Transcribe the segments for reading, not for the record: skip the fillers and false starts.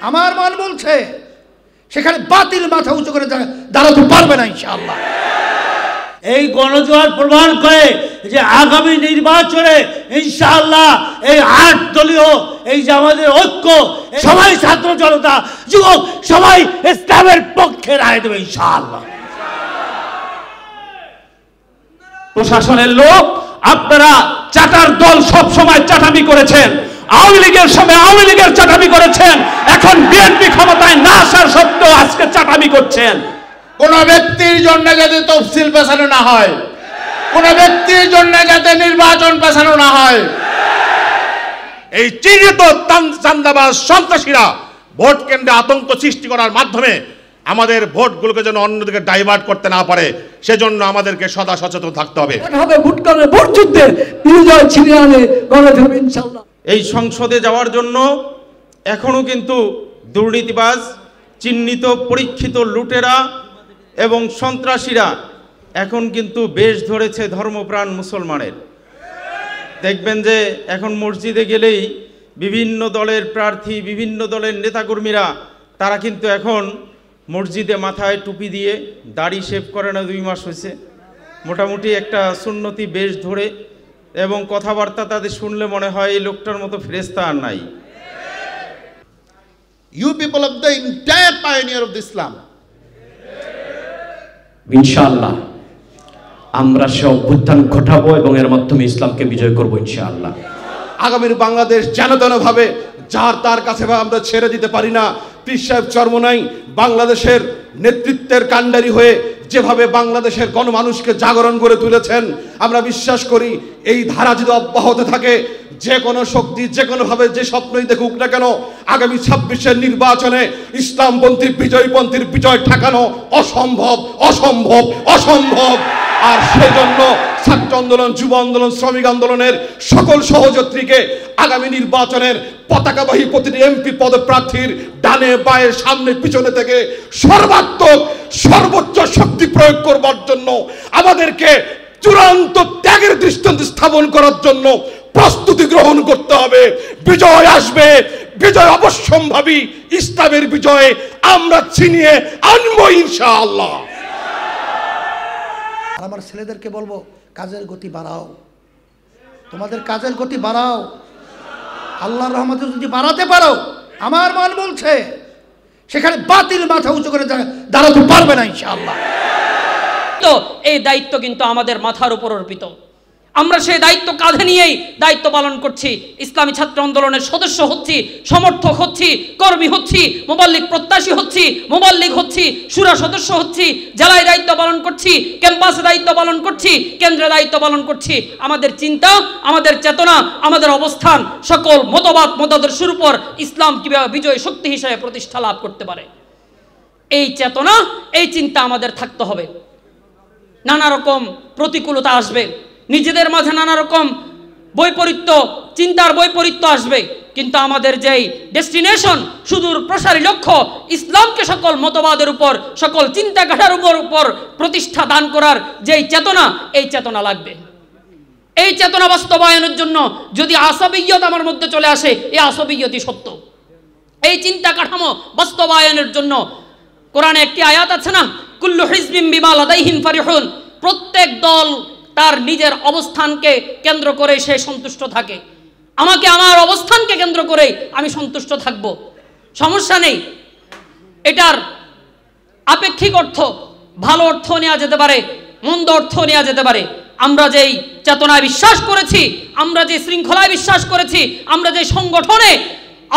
আমার মন বলছে সেখানে বাতিল মাথা উঁচু করে দাঁড়াতে পারবে না ইনশাআল্লাহ। এই গণজোয়ার প্রমাণ করে যে আগামী নির্বাচনে ইনশাআল্লাহ এই 8 দলীয় এই যে আমাদের ঐক্য, সবাই ছাত্র জনতা যুবক সবাই ইসলামের পক্ষে রায় দেবে ইনশাআল্লাহ। প্রশাসনের লোক আপনারা চাটার দল সব সময় চাটামি করেছেন, আওয়ামী লীগের সময় আওয়ামী লীগের চাটামি করেছেন, এখন বিএনপি ক্ষমতায় না আসার সত্ত্বেও আজকে চাটামি করছেন। কোন ব্যক্তির জন্য যাতে তফসিল পেছানো না হয়, কোন ব্যক্তির জন্য যাতে নির্বাচন পেছানো না হয়, এই চিহ্নিত চান্দাবাজ সন্ত্রাসীরা ভোট কেন্দ্রে আতঙ্ক সৃষ্টি করার মাধ্যমে আমাদের ভোটগুলোকে যেন অন্যদিকে ডাইভার্ট করতে না পারে, সেজন্য আমাদেরকে সদা সচেতন থাকতে হবে। এই সংসদে যাওয়ার জন্য এখনো কিন্তু দুর্নীতিবাজ, চিহ্নিত পরীক্ষিত লুটেরা এবং সন্ত্রাসীরা এখন কিন্তু বেশ ধরেছে ধর্মপ্রাণ মুসলমানের। দেখবেন যে এখন মসজিদে গেলেই বিভিন্ন দলের প্রার্থী, বিভিন্ন দলের নেতাকর্মীরা তারা কিন্তু এখন মসজিদে মাথায় টুপি দিয়ে, দাড়ি শেভ করে না 2 মাস হয়েছে, মোটামুটি একটা সুন্নতি বেশ ধরে, এবং কথাবার্তা তাদের শুনলে মনে হয় এই লোকটার মতো ফেরেশতা আর নাই। You people of the entire pioneer of the Islam. ইনশাআল্লাহ আমরা সে অভ্যুত্থান ঘটাবো এবং এর মাধ্যমে ইসলামকে বিজয় করবো ইনশাআল্লাহ। আগামীর বাংলাদেশ যেন তেন ভাবে যার তার কাছে আমরা ছেড়ে দিতে পারি না। পীর সাহেব চরমোনাই বাংলাদেশের নেতৃত্বের কাণ্ডারি হয়ে যেভাবে বাংলাদেশের গণমানুষকে জাগরণ করে তুলেছেন, আমরা বিশ্বাস করি এই ধারা যদি অব্যাহত থাকে, যে কোনো শক্তি যে কোনোভাবে যে স্বপ্নই দেখুক না কেন, আগামী 26-এর নির্বাচনে ইসলামপন্থী বিজয়পন্থীর বিজয় ঠেকানো অসম্ভব, অসম্ভব, অসম্ভব। আর সেজন্য ছাত্র আন্দোলন, যুব আন্দোলন, শ্রমিক আন্দোলনের সকল সহযাত্রীকে আগামী নির্বাচনের পতাকাবাহী প্রতিটি এমপি পদপ্রার্থীর ডানে বায়ে সামনে পিছনে থেকে সর্বাত্মক সর্বোচ্চ শক্তি প্রয়োগ করবার জন্য, আমাদেরকে চূড়ান্ত ত্যাগের দৃষ্টান্ত স্থাপন করার জন্য প্রস্তুতি গ্রহণ করতে হবে। বিজয় আসবে, বিজয় অবশ্যম্ভাবী। ইসলামের বিজয়ে আমরা ছিনিয়ে আনবো ইনশাআল্লাহ। আমার ছেলেদেরকে বলবো, কাজের গতি বাড়াও, তোমাদের কাজের গতি বাড়াও। আল্লাহর রহমতে যদি বাড়াতে পারো, আমার মন বলছে সেখানে বাতিল মাথা উঁচু করে দাঁড়াতে পারবে না ইনশাআল্লাহ। তো এই দায়িত্ব কিন্তু আমাদের মাথার উপর অর্পিত। আমরা সেই দায়িত্ব কাঁধে নিয়েই দায়িত্ব পালন করছি। ইসলামী ছাত্র আন্দোলনের সদস্য হচ্ছি, সমর্থক হচ্ছি, কর্মী হচ্ছি, মোবাল্লিগ প্রত্যাশী হচ্ছি, মোবাল্লিগ হচ্ছি, শুরা সদস্য হচ্ছি, জেলায় দায়িত্ব পালন করছি, ক্যাম্পাসে দায়িত্ব পালন করছি, কেন্দ্রে দায়িত্ব পালন করছি। আমাদের চিন্তা, আমাদের চেতনা, আমাদের অবস্থান সকল মতবাদ মতাদর্শের উপর ইসলাম কিভাবে বিজয় শক্তি হিসেবে প্রতিষ্ঠা লাভ করতে পারে, এই চেতনা, এই চিন্তা আমাদের থাকতে হবে। নানা রকম প্রতিকূলতা আসবে, নিজেদের মাঝে নানা রকম বৈপরীত্য, চিন্তার বৈপরীত্য আসবে, কিন্তু আমাদের যেই ডেস্টিনেশন, সুদূর প্রসারী লক্ষ্য, ইসলামকে সকল মতবাদের উপর, সকল চিন্তাধারার উপর প্রতিষ্ঠা দান করার যেই চেতনা, এই চেতনা লাগবে। এই চেতনা বাস্তবায়নের জন্য যদি আসাবিয়ত আমার মধ্যে চলে আসে, এই আসাবিয়তই সত্য। এই চিন্তা কাঠামো বাস্তবায়নের জন্য কোরআনে একটি আয়াত আছে না, কুল্লু হিজবিম বিমা লাদাইহিম ফারিহুন, প্রত্যেক দল তার নিজের অবস্থানকে কেন্দ্র করে সে সন্তুষ্ট থাকে। আমাকে আমার অবস্থানকে কেন্দ্র করে আমি সন্তুষ্ট থাকব, সমস্যা নেই। এটার আপেক্ষিক অর্থ, ভালো অর্থ নেওয়া যেতে পারে, মন্দ অর্থ নেওয়া যেতে পারে। আমরা যেই চেতনায় বিশ্বাস করেছি, আমরা যে শৃঙ্খলায় বিশ্বাস করেছি, আমরা যে সংগঠনে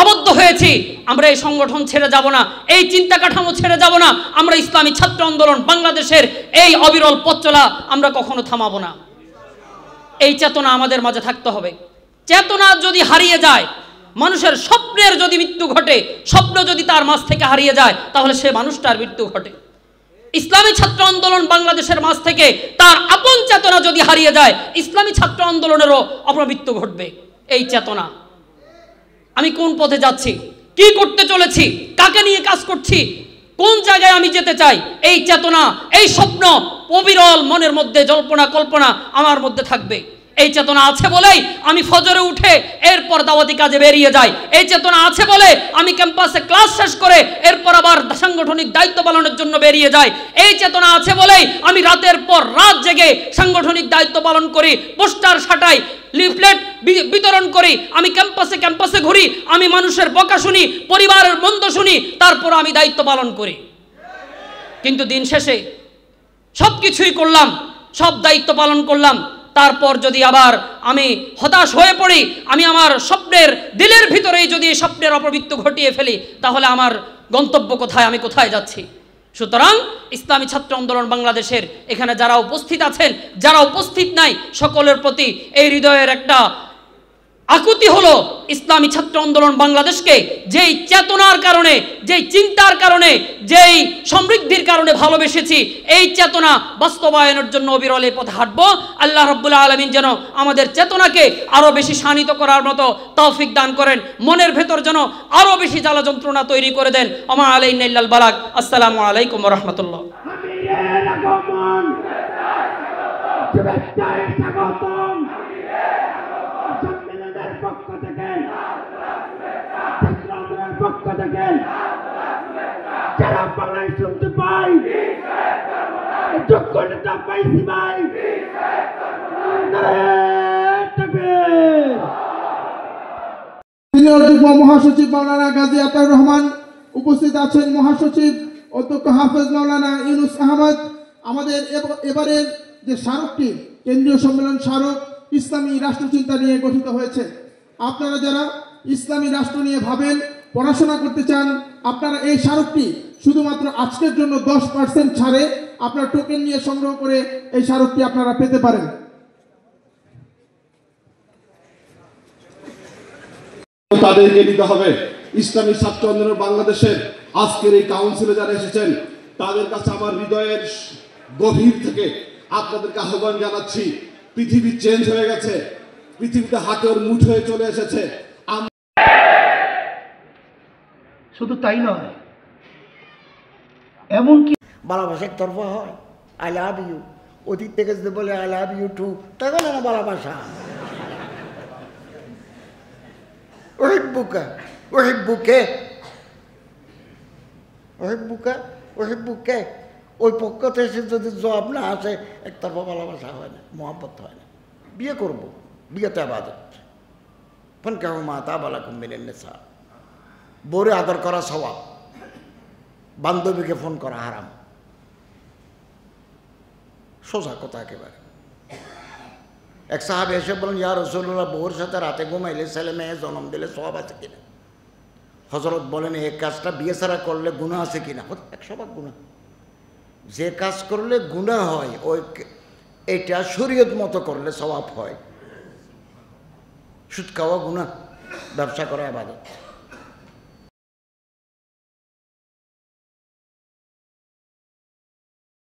আবদ্ধ হয়েছি, আমরা এই সংগঠন ছেড়ে যাব না, এই চিন্তা কাঠামো ছেড়ে যাব না। আমরা ইসলামী ছাত্র আন্দোলন বাংলাদেশের এই অবিরল পথ চলা আমরা কখনো থামাবো না। এই চেতনা আমাদের মাঝে থাকতে হবে। চেতনা যদি হারিয়ে যায়, মানুষের স্বপ্নের যদি মৃত্যু ঘটে, স্বপ্ন যদি তার মাঝ থেকে হারিয়ে যায়, তাহলে সে মানুষটার মৃত্যু ঘটে। ইসলামী ছাত্র আন্দোলন বাংলাদেশের মাঝ থেকে তার আপন চেতনা যদি হারিয়ে যায়, ইসলামী ছাত্র আন্দোলনেরও অপমৃত্যু ঘটবে। এই চেতনা, আমি কোন পথে যাচ্ছি, কি করতে চলেছি, কাকে নিয়ে কাজ করছি, কোন জায়গায় আমি যেতে চাই, এই চেতনা, এই স্বপ্ন অবিরল মনের মধ্যে জল্পনা কল্পনা আমার মধ্যে থাকবে। এই চেতনা আছে বলেই আমি ফজরে উঠে এরপর দাওয়াতি কাজে বেরিয়ে যাই। এই চেতনা আছে বলে আমি ক্যাম্পাসে ক্লাস শেষ করে এরপর আবার সাংগঠনিক দায়িত্ব পালনের জন্য বেরিয়ে যাই। এই চেতনা আছে বলেই আমি রাতের পর রাত জেগে সাংগঠনিক দায়িত্ব পালন করি, পোস্টার ছাটাই, লিফলেট বিতরণ করি, আমি ক্যাম্পাসে ঘুরি, আমি মানুষের বকা শুনি, পরিবারের মন্দ শুনি, তারপর আমি দায়িত্ব পালন করি। কিন্তু দিন শেষে সব কিছুই করলাম, সব দায়িত্ব পালন করলাম, তারপর যদি আবার আমি হতাশ হয়ে পড়ি, আমি আমার স্বপ্নের দিলের ভিতরেই যদি স্বপ্নের অপবৃত্তি ঘটিয়ে ফেলি, তাহলে আমার গন্তব্য কোথায়, আমি কোথায় যাচ্ছি? সুতরাং ইসলামী ছাত্র আন্দোলন বাংলাদেশের এখানে যারা উপস্থিত আছেন, যারা উপস্থিত নাই, সকলের প্রতি এই হৃদয়ের একটা আকুতি হলো, ইসলামী ছাত্র আন্দোলন বাংলাদেশকে যেই চেতনার কারণে, যেই চিন্তার কারণে, যেই সমৃদ্ধির কারণে ভালোবেসেছি, এই চেতনা বাস্তবায়নের জন্য অবিরল এই পথে হাঁটবো। আল্লাহ রাব্বুল আলামিন যেন আমাদের চেতনাকে আরও বেশি শানিত করার মতো তৌফিক দান করেন, মনের ভেতর যেন আরও বেশি জ্বালা যন্ত্রণা তৈরি করে দেন। ওমা আলাইনা ইল্লাল বালাগ। আসসালামু আলাইকুম ওয়া রাহমাতুল্লাহ। পক্ষ থেকে যারা বাংলায় শুনতে পাই, যোগ্য নেতা পাইছি ভাই, সিনিয়র যুগ্ম মহাসচিব মাওলানা গাজী আতাউর রহমান, উপস্থিত আছেন মহাসচিব অধ্যক্ষ হাফেজ মাওলানা ইউনুস আহমদ। আমাদের এবারের যে স্মারকটি, কেন্দ্রীয় সম্মেলন স্মারক ইসলামী রাষ্ট্রচিন্তা নিয়ে গঠিত হয়েছে। আপনারা যারা ইসলামী রাষ্ট্র নিয়ে ভাবেন, পড়াশোনা করতে চান, আপনারা এই স্মারকটি শুধুমাত্র আজকের জন্য 10% ছাড়ে আপনারা টোকেন নিয়ে সংগ্রহ করে এই স্মারকটি আপনারা পেতে পারেন। তাদেরকে নিতে হবে। ইসলামী ছাত্র আন্দোলন বাংলাদেশের আজকের এই কাউন্সিলে যারা এসেছেন, তাদের কাছে আমার হৃদয়ের গভীর থেকে আপনাদেরকে আহ্বান জানাচ্ছি। পৃথিবী চেঞ্জ হয়ে গেছে, পৃথিবীতে হাতের মুঠোয় চলে এসেছে। শুধু তাই নয়, এমনকি ভালোবাসার তরফা হয় আই লাভ ইউ, অতীত থেকে যদি বলে আই লাভ ইউ টু, তখন না ভালোবাসা। ওহিব্বুকা ওহিব্বুকে ওহিব্বুকা ওহিব্বুকে, ওই পক্ষ থেকে যদি জবাব না আসে, একতরফা ভালোবাসা হয় না, মহব্বত হয় না। বিয়ে করবো, বিয়েতে আবাদত, ফোন কেউ মাতা বালাকুম মিনান নিসা, বউরে আদর করা সওয়াব, বান্ধবীকে ফোন করা হারাম। সোজা কথা একেবারে। এক সাহাবী এসে বলেন, ইয়া রাসূলুল্লাহ, বউর সাথে রাতে ঘুমাইলে ছেলে মেয়ে জন্ম দিলে সওয়াব আছে কিনা? হযরত বলেন, এই কাজটা বিয়ে ছাড়া করলে গুনাহ আছে কিনা? 100% গুনাহ। যে কাজ করলে গুনাহ হয়, ওই এটা শরীয়ত মতো করলে সওয়াব হয়। সুদ খাওয়া গুনাহ, ব্যবসা করা ইবাদত।